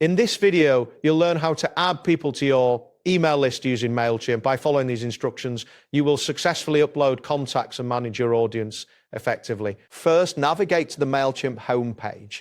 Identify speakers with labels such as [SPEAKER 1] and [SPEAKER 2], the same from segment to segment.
[SPEAKER 1] In this video, you'll learn how to add people to your email list using MailChimp. By following these instructions, you will successfully upload contacts and manage your audience effectively. First, navigate to the MailChimp homepage.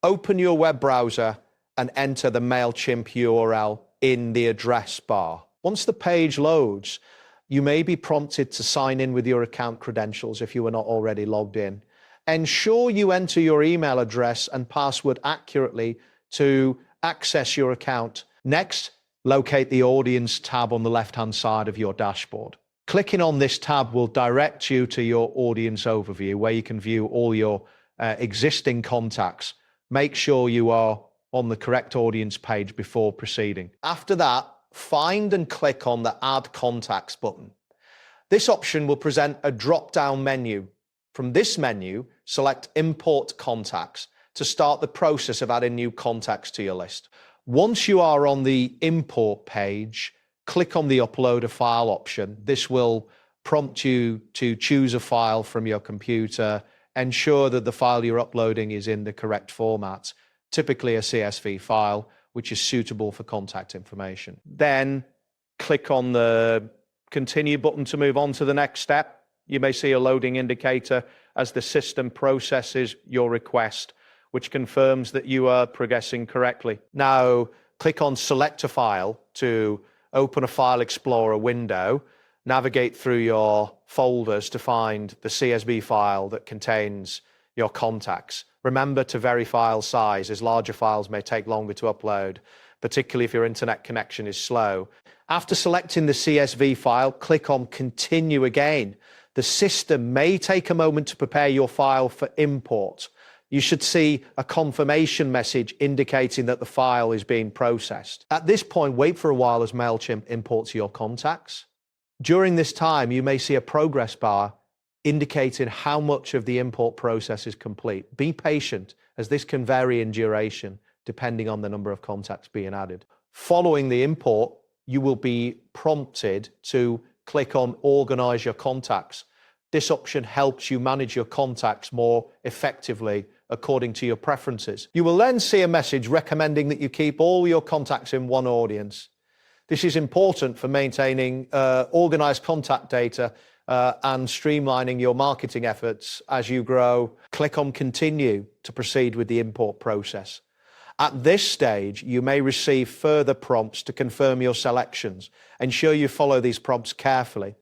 [SPEAKER 1] Open your web browser and enter the MailChimp URL in the address bar. Once the page loads, you may be prompted to sign in with your account credentials if you are not already logged in. Ensure you enter your email address and password accurately to access your account. Next, locate the Audience tab on the left-hand side of your dashboard. Clicking on this tab will direct you to your audience overview, where you can view all your existing contacts. Make sure you are on the correct audience page before proceeding. After that, find and click on the Add Contacts button. This option will present a drop-down menu. From this menu, select Import Contacts to start the process of adding new contacts to your list. Once you are on the import page, click on the Upload a File option. This will prompt you to choose a file from your computer. Ensure that the file you're uploading is in the correct format, typically a CSV file, which is suitable for contact information. Then click on the Continue button to move on to the next step. You may see a loading indicator as the system processes your request, which confirms that you are progressing correctly. Now, click on Select a File to open a File Explorer window. Navigate through your folders to find the CSV file that contains your contacts. Remember to vary file size, as larger files may take longer to upload, particularly if your internet connection is slow. After selecting the CSV file, click on Continue again. The system may take a moment to prepare your file for import. You should see a confirmation message indicating that the file is being processed. At this point, wait for a while as MailChimp imports your contacts. During this time, you may see a progress bar indicating how much of the import process is complete. Be patient, as this can vary in duration depending on the number of contacts being added. Following the import, you will be prompted to click on Organize Your Contacts. This option helps you manage your contacts more effectively according to your preferences. You will then see a message recommending that you keep all your contacts in one audience. This is important for maintaining organized contact data and streamlining your marketing efforts as you grow. Click on Continue to proceed with the import process. At this stage, you may receive further prompts to confirm your selections. Ensure you follow these prompts carefully.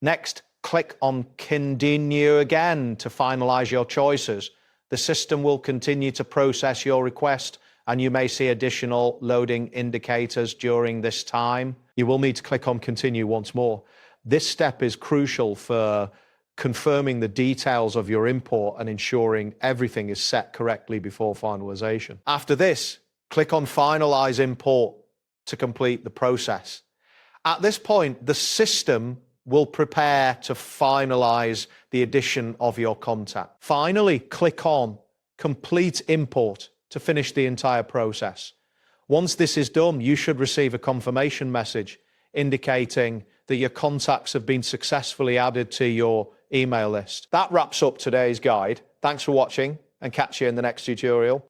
[SPEAKER 1] Next, click on Continue again to finalize your choices. The system will continue to process your request, and you may see additional loading indicators during this time. You will need to click on Continue once more. This step is crucial for confirming the details of your import and ensuring everything is set correctly before finalization. After this, click on Finalize Import to complete the process. At this point, the system will prepare to finalize the addition of your contact. Finally, click on Complete Import to finish the entire process. Once this is done, you should receive a confirmation message indicating that your contacts have been successfully added to your email list. That wraps up today's guide. Thanks for watching, and catch you in the next tutorial.